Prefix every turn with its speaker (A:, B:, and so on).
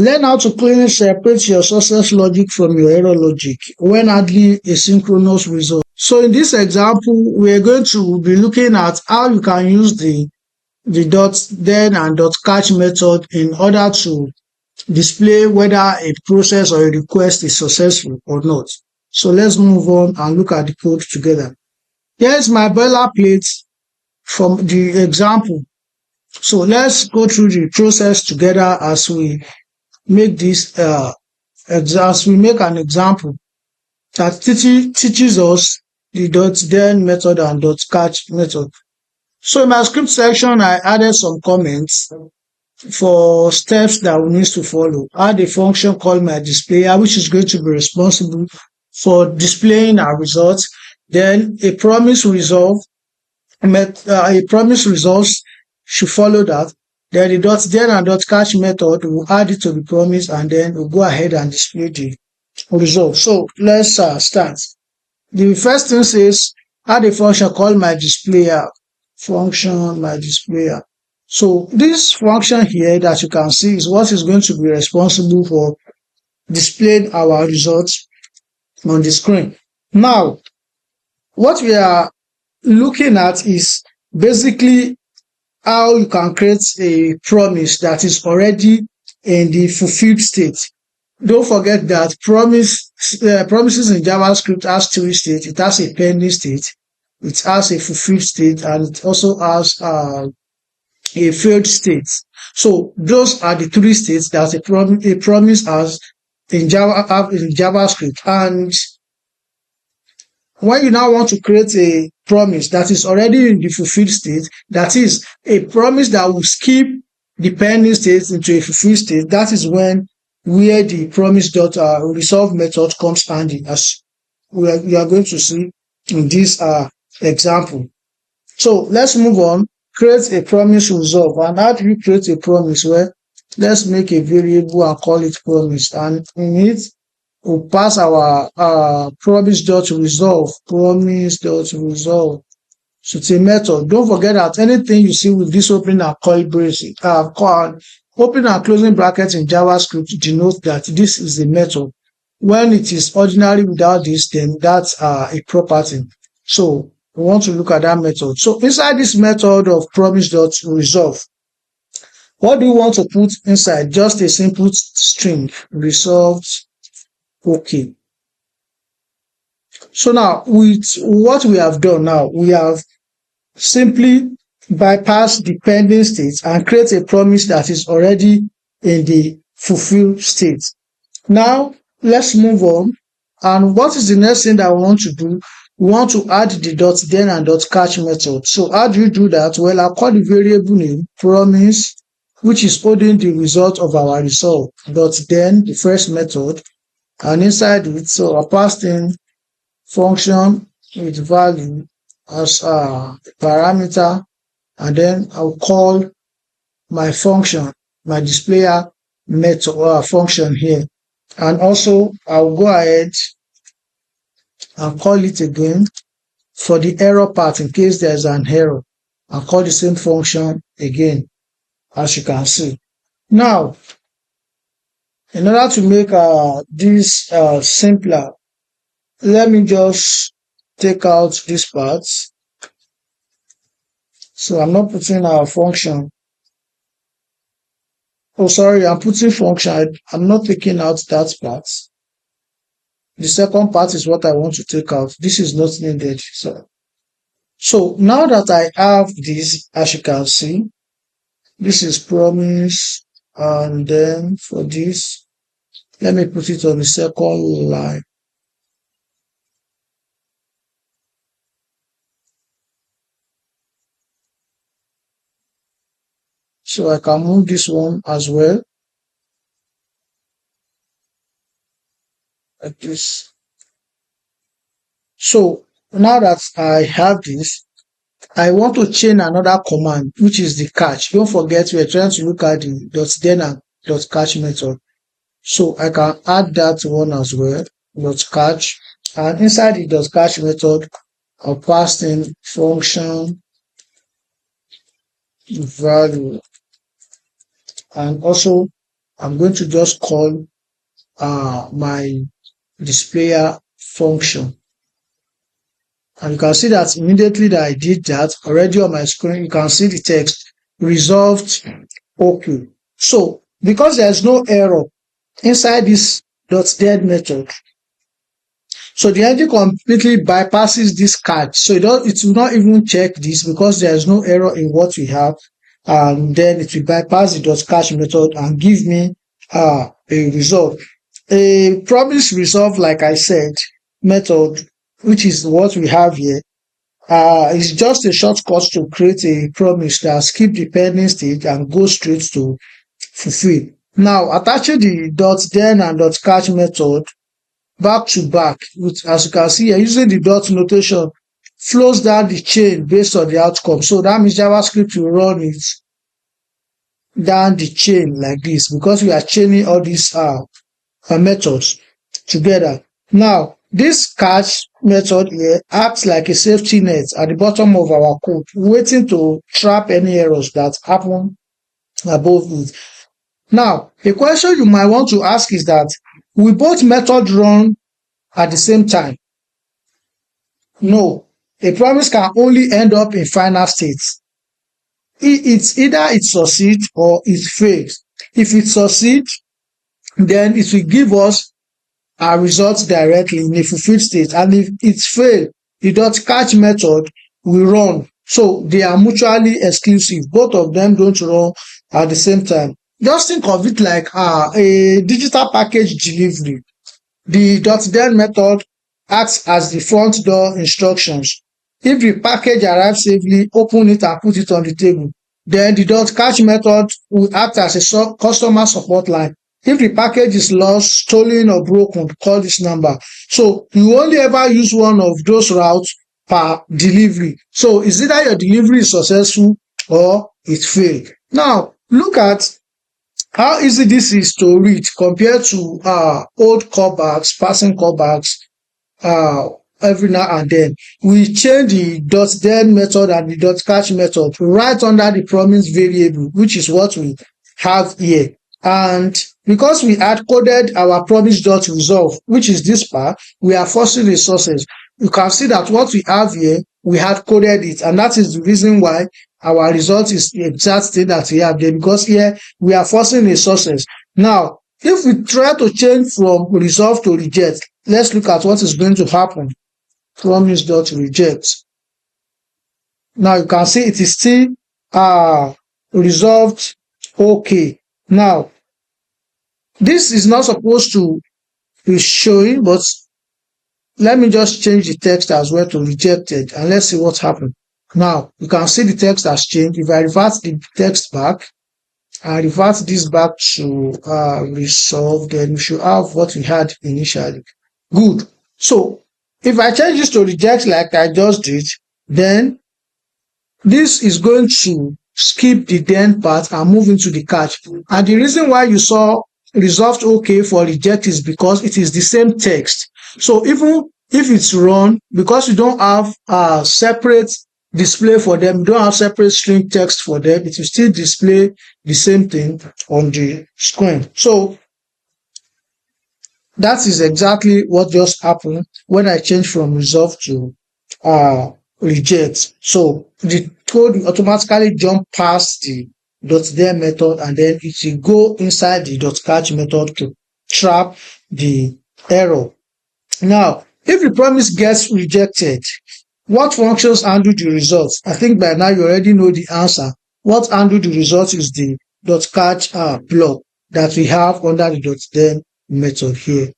A: Learn how to clearly separate your success logic from your error logic when handling asynchronous result. So in this example, we are going to be looking at how you can use the dot then and dot catch method in order to display whether a process or a request is successful or not. So let's move on and look at the code together. Here's my boilerplate from the example. So let's go through the process together as we make this as we make an example that teaches us the dot then method and dot catch method. So in my script section, I added some comments for steps that we need to follow. Add a function called my displayer, which is going to be responsible for displaying our results. Then a promise resolve, a promise results should follow that. Then the dot then and dot catch method will add it to the promise, and then we'll go ahead and display the result. So let's start. The first thing says add a function called my displayer. Function my displayer. So this function here that you can see is what is going to be responsible for displaying our results on the screen. Now, what we are looking at is basically how you can create a promise that is already in the fulfilled state. Don't forget that promises in JavaScript has three states. It has a pending state, it has a fulfilled state, and it also has a failed state. So those are the three states that a promise has in JavaScript. And when you now want to create a promise that is already in the fulfilled state, that is a promise that will skip the pending state into a fulfilled state, that is when where the promise.resolve method comes handy, as you are going to see in this example. So let's move on. Create a promise resolve. And how do you create a promise? Well, let's make a variable and call it promise, and in it we'll pass our promise.resolve. So it's a method. Don't forget that anything you see with this opening and curly braces, opening and closing brackets in JavaScript denote that this is a method. When it is ordinary without this, then that's a property. So we want to look at that method. So inside this method of promise.resolve, what do you want to put inside? Just a simple string, resolved, okay. So now with what we have done now, we have simply bypassed the pending state and create a promise that is already in the fulfilled state. Now let's move on. And what is the next thing that we want to do? We want to add the dot then and dot catch method. So how do you do that? Well, I'll call the variable name promise, which is holding the result of our result, dot then the first method, and inside it, so I'll pass in function with value as a parameter, and then I'll call my function, my displayer method function here. And also I'll go ahead and call it again for the error part in case there's an error. I'll call the same function again, as you can see. Now, in order to make this simpler, let me just take out this part. So I'm not putting our function. Oh, sorry, I'm putting function. I'm not taking out that part. The second part is what I want to take out. This is not needed. So now that I have this, as you can see, this is promise, and then for this, let me put it on the second line. So I can move this one as well, like this. So now that I have this, I want to chain another command, which is the catch. Don't forget, we're trying to look at the dot then and dot catch method. So I can add that one as well, dot catch. And inside the dot catch method, I'll pass in function value. And also I'm going to just call my displayer function. And you can see that immediately that I did that, already on my screen, you can see the text resolved okay. So because there's no error inside this .dead method, so the engine completely bypasses this catch. So it will not even check this because there's no error in what we have. And then it will bypass the .catch method and give me a result. A promise resolve, like I said, method, which is what we have here, is just a shortcut to create a promise that skip the pending stage and go straight to fulfill. Now, attaching the .then and .catch method back to back, which, as you can see here, using the dot notation flows down the chain based on the outcome. So that means JavaScript will run it down the chain like this because we are chaining all these methods together. Now, this catch method here acts like a safety net at the bottom of our code, waiting to trap any errors that happen above it. Now, a question you might want to ask is that, will both methods run at the same time? No. A promise can only end up in final states. It's either it succeeds or it fails. If it succeeds, then it will give us our results directly in a fulfilled state. And if it fails, the .catch method will run. So they are mutually exclusive. Both of them don't run at the same time. Just think of it like a digital package delivery. The .then method acts as the front door instructions. If the package arrives safely, open it and put it on the table. Then the .catch method will act as a customer support line. If the package is lost, stolen, or broken, call this number. So you only ever use one of those routes per delivery. So it's either your delivery is successful or it failed. Now, look at how easy this is to read compared to old callbacks, passing callbacks every now and then. We change the .then method and the .catch method right under the promise variable, which is what we have here. And because we had coded our promise.resolve, which is this part, we are forcing resources. You can see that what we have here, we had coded it, and that is the reason why our result is the exact thing that we have there, because here we are forcing resources. Now, if we try to change from resolve to reject, let's look at what is going to happen. Promise.reject. Now you can see it is still resolved okay. Now, this is not supposed to be showing, but let me just change the text as well to rejected, and let's see what happened. Now, you can see the text has changed. If I revert the text back, I revert this back to resolve, then we should have what we had initially. Good. So, if I change this to reject like I just did, then this is going to skip the then part and move into the catch. And the reason why you saw resolved okay for reject is because it is the same text. So even if it's run, because you don't have a separate display for them, you don't have separate string text for them, it will still display the same thing on the screen. So that is exactly what just happened when I changed from resolve to reject. So the code will automatically jump past the .then method, and then it will go inside the .catch method to trap the error. Now, if the promise gets rejected, what functions handle the results? I think by now you already know the answer. What handle the result is the .catch block that we have under the .then method here.